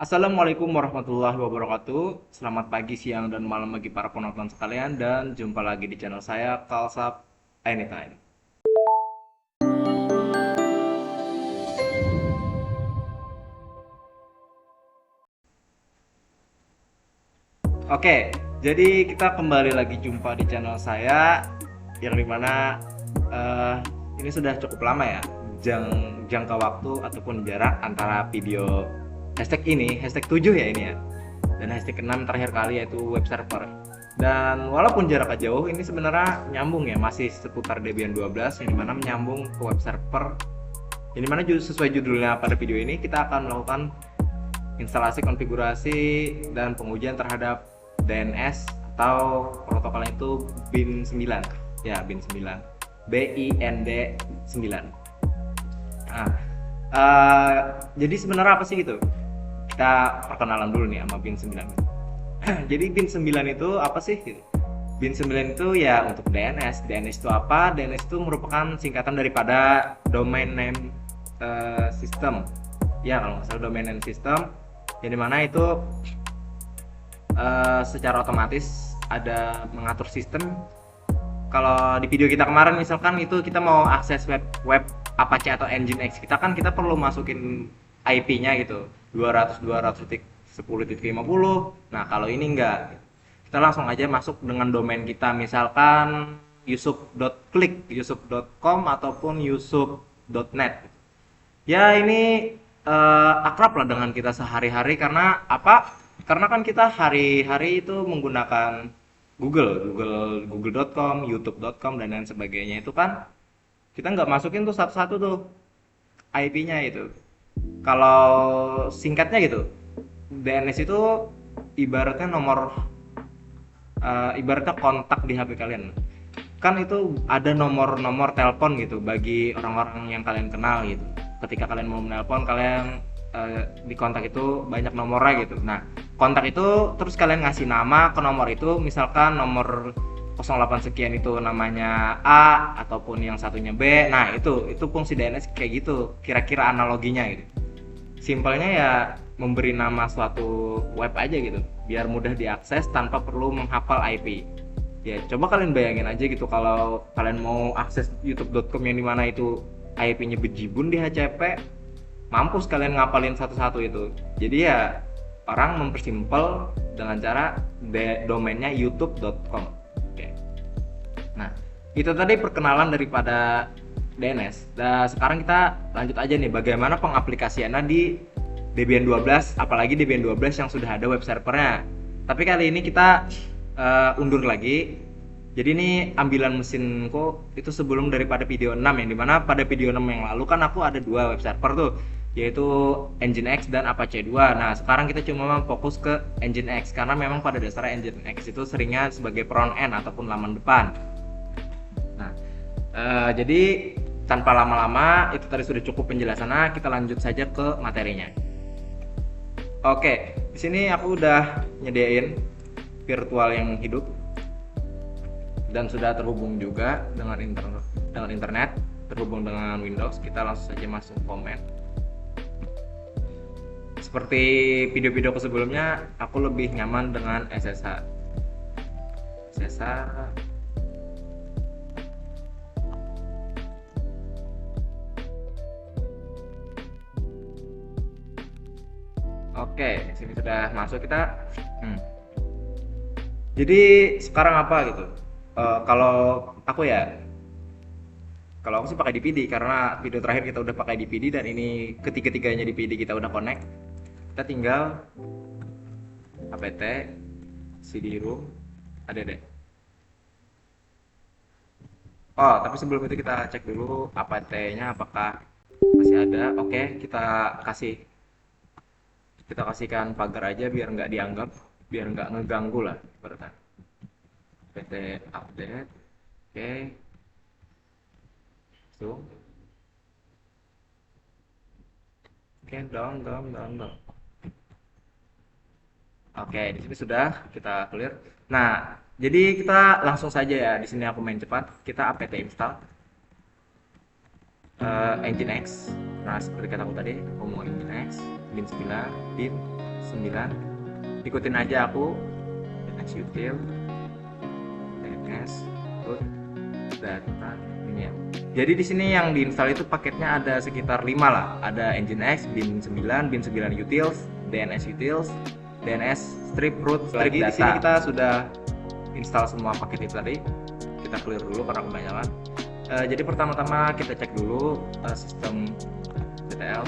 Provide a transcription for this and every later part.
Assalamualaikum warahmatullahi wabarakatuh. Selamat pagi, siang, dan malam bagi para penonton sekalian dan jumpa lagi di channel saya Kalsap Anytime. Oke, jadi kita kembali lagi jumpa di channel saya yang dimana eh, ini sudah cukup lama ya jangka waktu ataupun jarak antara video hashtag ini, hashtag 7 ya ini ya, dan hashtag 6 terakhir kali yaitu web server. Dan walaupun jaraknya jauh, ini sebenarnya nyambung ya, masih seputar Debian 12 yang dimana menyambung ke web server. Yang dimana sesuai judulnya pada video ini kita akan melakukan instalasi, konfigurasi, dan pengujian terhadap DNS atau protokolnya itu BIN 9. Ya, BIN 9. BIND 9. Nah, jadi sebenarnya apa sih gitu? Kita perkenalan dulu nih sama BIN 9. Jadi BIN 9 itu apa sih gitu? BIN 9 itu ya untuk DNS. DNS itu apa? DNS itu merupakan singkatan daripada domain name system. Ya, kalau nggak salah domain name system, yang dimana itu secara otomatis ada mengatur sistem. Kalau di video kita kemarin misalkan itu kita mau akses web Apache atau Nginx, kita perlu masukin IP-nya gitu 200.200.10.50. Nah, kalau ini enggak, kita langsung aja masuk dengan domain kita, misalkan yusuf.click, yusuf.com ataupun yusuf.net. Ya ini akrab lah dengan kita sehari-hari. Karena apa? Karena kan kita hari-hari itu menggunakan Google.com, YouTube.com, dan lain sebagainya. Itu kan kita nggak masukin tuh satu-satu tuh IP-nya itu. Kalau singkatnya gitu, DNS itu ibaratnya ibaratnya kontak di HP kalian. Kan itu ada nomor-nomor telepon gitu bagi orang-orang yang kalian kenal gitu. Ketika kalian mau menelpon, kalian di kontak itu banyak nomornya gitu. Nah, kontak itu terus kalian ngasih nama ke nomor itu, misalkan nomor 08 sekian itu namanya A ataupun yang satunya B. Nah, itu fungsi DNS kayak gitu, kira-kira analoginya gitu. Simpelnya ya memberi nama suatu web aja gitu, biar mudah diakses tanpa perlu menghafal IP. Ya, coba kalian bayangin aja gitu kalau kalian mau akses youtube.com yang dimana itu IP-nya bejibun di HCP, mampus kalian ngapalin satu-satu itu. Jadi ya orang mempersimpel dengan cara domainnya youtube.com. Oke. Nah, itu tadi perkenalan daripada DNS. Dan sekarang kita lanjut aja nih bagaimana pengaplikasiannya di Debian 12, apalagi Debian 12 yang sudah ada web servernya. Tapi kali ini kita undur lagi. Jadi ini ambilan mesinku itu sebelum daripada video 6, yang dimana pada video 6 yang lalu kan aku ada dua web server tuh, yaitu Nginx dan Apache 2. Nah, sekarang kita cuma fokus ke Nginx karena memang pada dasarnya Nginx itu seringnya sebagai front end ataupun laman depan. Nah, jadi tanpa lama-lama, itu tadi sudah cukup penjelasannya, kita lanjut saja ke materinya. Oke, di sini aku udah nyediain virtual yang hidup dan sudah terhubung juga dengan internet, terhubung dengan Windows. Kita langsung saja masuk komen. Seperti video-video sebelumnya, aku lebih nyaman dengan SSH. Oke, di sini sudah masuk kita. Jadi sekarang apa gitu? Kalau aku ya, kalau aku sih pakai DPD karena video terakhir kita udah pakai DPD dan ini ketiga-tiganya DPD kita udah connect. Kita tinggal apt cd-rom add. Oh, tapi sebelum itu kita cek dulu apt-nya apakah masih ada. Oke, kita kasihkan pagar aja biar nggak dianggap, biar nggak ngeganggu lah berarti. Apt update. Oke, so oke, down. Oke, di sini sudah kita clear. Nah, jadi kita langsung saja ya. Di sini aku main cepat. Kita apt install Nginx. Nah, seperti kataku tadi, aku mau Nginx bin 9 bin 9. Ikutin aja aku DNS util DNS root data ini ya. Jadi di sini yang diinstal itu paketnya ada sekitar 5 lah. Ada Nginx, bin9 utils, DNS utils, DNS strip root strip data. Di sini kita sudah install semua paket itu tadi. Kita clear dulu karena kebanyakan. Jadi pertama-tama kita cek dulu sistem CTL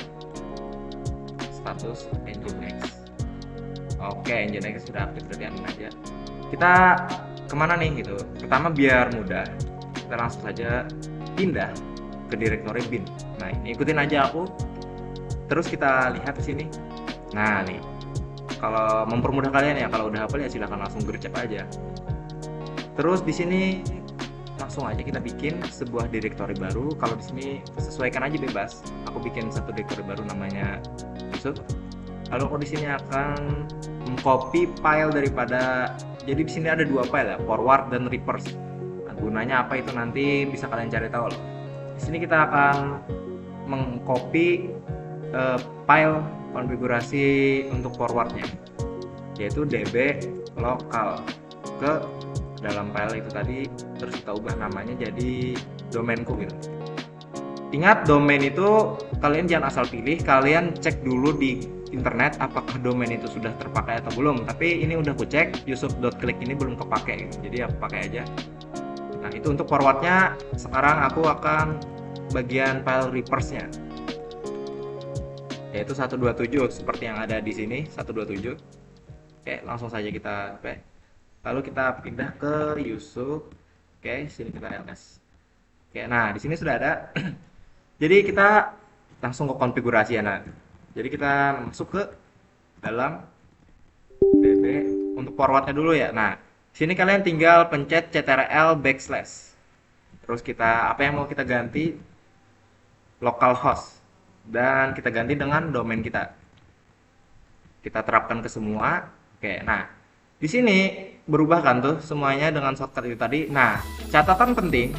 status Nginx. Oke, Nginx sudah aktif, berarti aman aja. Kita kemana nih gitu? Pertama biar mudah, kita langsung saja pindah ke direktori bin. Nah, ini ikutin aja aku. Terus kita lihat di sini. Nah, nih. Kalau mempermudah kalian ya, kalau udah hafal ya silahkan langsung gercep aja. Terus di sini langsung aja kita bikin sebuah direktori baru. Kalau di sini sesuaikan aja bebas. Aku bikin satu direktori baru namanya Yusuf. Lalu aku di sini akan mengcopy file daripada, jadi di sini ada 2 file ya, forward dan reverse. Nah, gunanya apa itu nanti bisa kalian cari tahu loh. Di sini kita akan mengcopy file konfigurasi untuk forwardnya, yaitu db lokal ke dalam file itu tadi, terus kita ubah namanya jadi domainku gitu. Ingat, domain itu kalian jangan asal pilih, kalian cek dulu di internet apakah domain itu sudah terpakai atau belum. Tapi ini udah aku cek, yusuf.click ini belum kepake gitu, jadi aku pakai aja. Nah, itu untuk forwardnya. Sekarang aku akan bagian file reverse-nya, yaitu 127 seperti yang ada di sini, 127. Oke, langsung saja kita lalu kita pindah ke Yusuf. Oke, sini kita ls. Oke, nah di sini sudah ada. Jadi kita langsung ke konfigurasi ya. Nah, jadi kita masuk ke dalam db untuk forwardnya dulu ya. Nah, sini kalian tinggal pencet ctrl /. Terus kita apa yang mau kita ganti, localhost, dan kita ganti dengan domain kita. Kita terapkan ke semua. Oke, nah di sini berubah kan tuh semuanya dengan shortcut itu tadi. Nah, catatan penting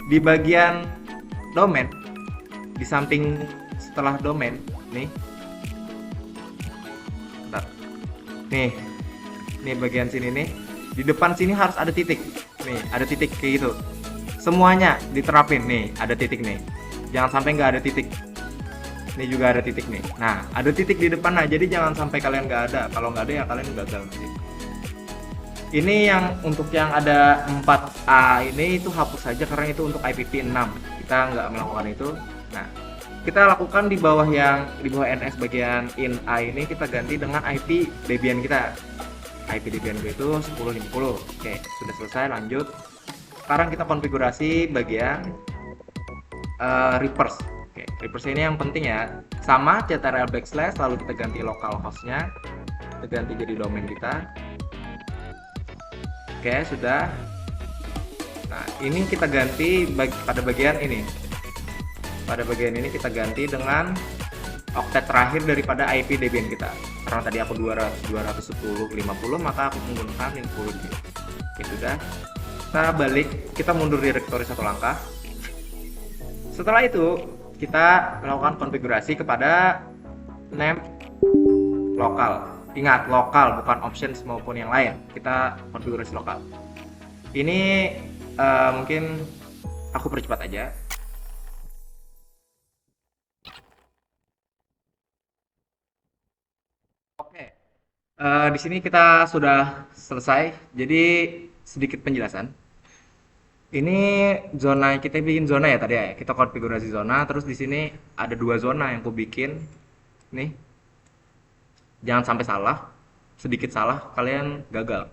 di bagian domain, di samping setelah domain nih, bentar. Nih bagian sini nih, di depan sini harus ada titik. Nih ada titik kayak gitu. Semuanya diterapin nih, ada titik nih. Jangan sampai nggak ada titik. Ini juga ada titik nih. Nah, ada titik di depan. Nah, jadi jangan sampai kalian nggak ada. Kalau nggak ada ya kalian gagal nanti. Ini yang untuk yang ada 4A ini itu hapus saja karena itu untuk IPv6. Kita nggak melakukan itu. Nah, kita lakukan di bawah NS bagian in A ini kita ganti dengan IP Debian kita. IP Debian itu 1050. Oke, sudah selesai, lanjut. Sekarang kita konfigurasi bagian reverse. Oke, reverse ini yang penting ya. Sama ctrl / lalu kita ganti localhost-nya. Kita ganti jadi domain kita. Oke, sudah. Nah, ini kita ganti pada bagian ini. Pada bagian ini kita ganti dengan oktet terakhir daripada IP Debian kita. Karena tadi aku 210.50, maka aku menggunakan 50 gitu. Oke, sudah. Kita balik, kita mundur direktori satu langkah. Setelah itu, kita melakukan konfigurasi kepada name lokal. Ingat, lokal, bukan options maupun yang lain. Kita konfigurasi lokal. Ini mungkin aku percepat aja. Oke, di sini kita sudah selesai. Jadi sedikit penjelasan. Ini zona, kita bikin zona ya tadi ya. Kita konfigurasi zona, terus di sini ada 2 zona yang aku bikin. Nih. Jangan sampai salah. Sedikit salah kalian gagal.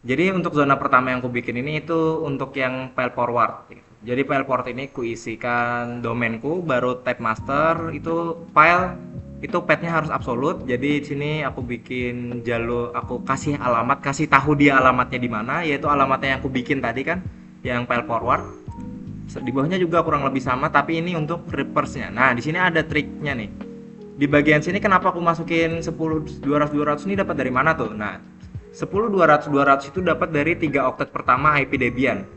Jadi untuk zona pertama yang aku bikin ini itu untuk yang file forward. Jadi file forward ini kuisikan domainku, baru tab master itu file itu path-nya harus absolut. Jadi di sini aku bikin jalur, aku kasih alamat, kasih tahu dia alamatnya di mana, yaitu alamatnya yang aku bikin tadi kan, yang file forward. Di bawahnya juga kurang lebih sama, tapi ini untuk reverse-nya. Nah, di sini ada triknya nih. Di bagian sini kenapa aku masukin 10.200.200 ini dapat dari mana tuh? Nah, 10.200.200 itu dapat dari 3 oktet pertama IP Debian.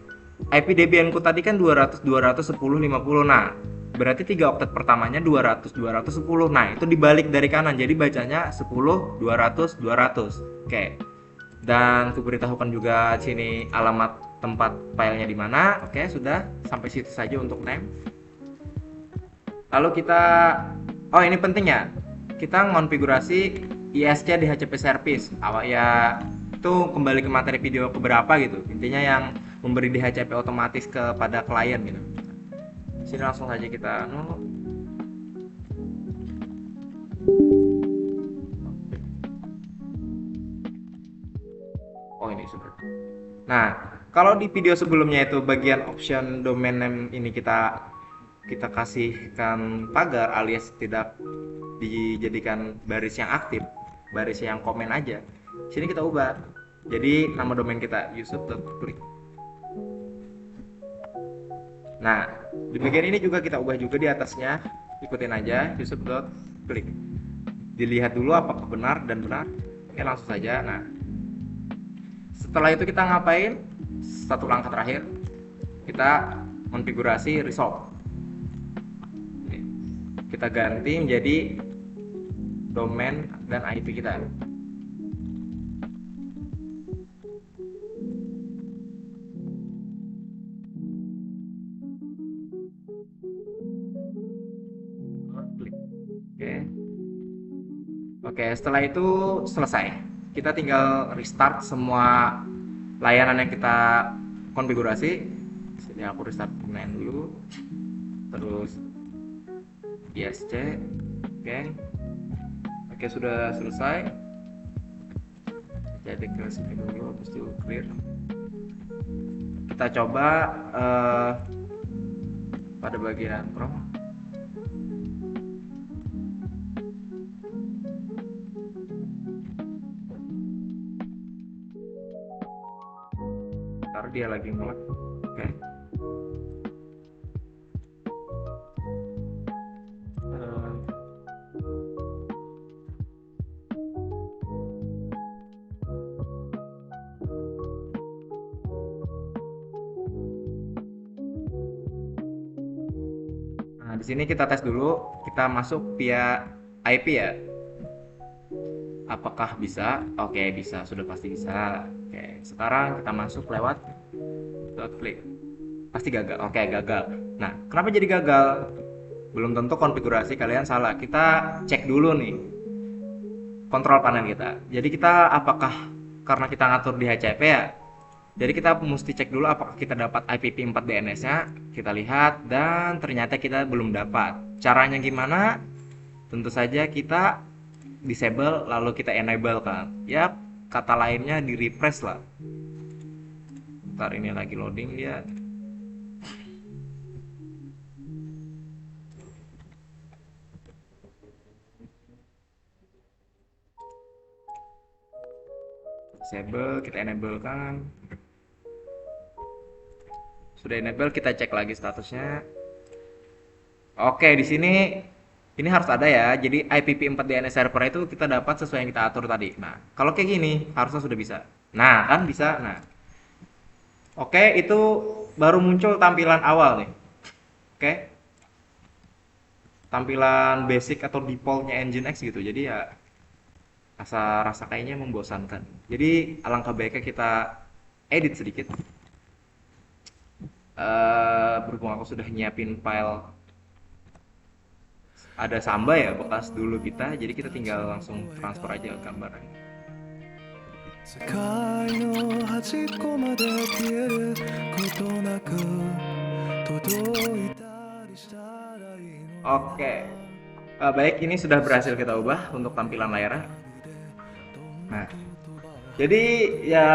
IP Debianku tadi kan 200.200.10.50. Nah, berarti 3 oktet pertamanya 200 210. Nah, itu dibalik dari kanan. Jadi bacanya 10 200 200. Oke. Dan kuberitahukan juga sini alamat tempat filenya di mana. Oke, sudah sampai situ saja untuk name. Lalu kita ini penting ya. Kita ngonfigurasi ISC DHCP service. Awak ya itu kembali ke materi video keberapa gitu. Intinya yang memberi DHCP otomatis kepada klien gitu. Sini langsung saja kita ini sudah. Nah, kalau di video sebelumnya itu bagian option domain name ini kita kasihkan pagar alias tidak dijadikan baris yang aktif, baris yang komen aja. Sini kita ubah. Jadi nama domain kita yusuf.klik. Nah, di bagian ini juga kita ubah juga di atasnya. Ikutin aja yusuf.klik. Dilihat dulu apakah benar dan benar. Oke, langsung saja. Nah, setelah itu kita ngapain? Satu langkah terakhir, kita konfigurasi resolve. Kita ganti menjadi domain dan IP kita. Oke, setelah itu selesai. Kita tinggal restart semua layanan yang kita konfigurasi. Sini aku restart domain dulu. Terus ISC. Oke, sudah selesai. Jadi ke sini dulu, terus itu clear. Kita coba pada bagian Chrome. Ntar dia lagi mulai. Oke. Nah, di sini kita tes dulu, kita masuk via IP ya. Apakah bisa? Oke, bisa, sudah pasti bisa. Oke, sekarang kita masuk lewat .klik. Pasti gagal. Oke, gagal. Nah, kenapa jadi gagal? Belum tentu konfigurasi kalian salah. Kita cek dulu nih kontrol panel kita. Jadi kita apakah karena kita ngatur di DHCP ya? Jadi kita mesti cek dulu apakah kita dapat IPv4 DNS-nya. Kita lihat dan ternyata kita belum dapat. Caranya gimana? Tentu saja kita disable lalu kita enable kan. Ya, kata lainnya di refresh lah. Ntar ini lagi loading dia. Disable, kita enable kan. Sudah enable, kita cek lagi statusnya. Oke, di sini ini harus ada ya. Jadi IPv4 DNS server itu kita dapat sesuai yang kita atur tadi. Nah, kalau kayak gini harusnya sudah bisa. Nah, kan bisa. Nah. Oke, itu baru muncul tampilan awal nih. Oke. Tampilan basic atau defaultnya Nginx gitu. Jadi ya rasa kayaknya membosankan. Jadi alangkah baiknya kita edit sedikit. Berhubung aku sudah nyiapin file ada Samba ya bekas dulu kita, jadi kita tinggal langsung transfer aja gambarnya. Oke, baik, ini sudah berhasil kita ubah untuk tampilan layarnya. Nah, jadi ya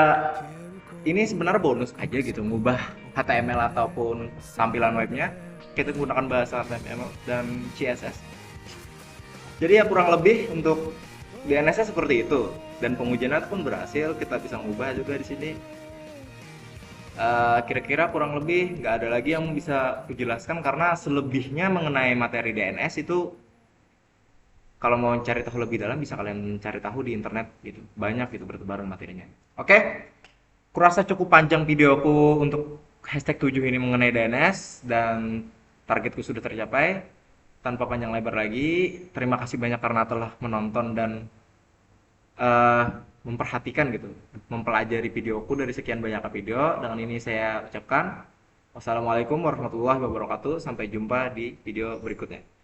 ini sebenarnya bonus aja gitu, ngubah HTML ataupun tampilan webnya. Kita gunakan bahasa HTML dan CSS. Jadi ya kurang lebih untuk DNS-nya seperti itu, dan pengujiannya pun berhasil. Kita bisa ngubah juga di sini. Kira-kira kurang lebih nggak ada lagi yang bisa kujelaskan karena selebihnya mengenai materi DNS itu kalau mau cari tahu lebih dalam bisa kalian cari tahu di internet gitu. Banyak gitu bertebaran materinya. Oke. Kurasa cukup panjang videoku untuk #7 ini mengenai DNS, dan targetku sudah tercapai. Tanpa panjang lebar lagi, terima kasih banyak karena telah menonton dan eh, memperhatikan gitu, mempelajari videoku dari sekian banyak video. Dengan ini saya ucapkan wassalamualaikum warahmatullahi wabarakatuh. Sampai jumpa di video berikutnya.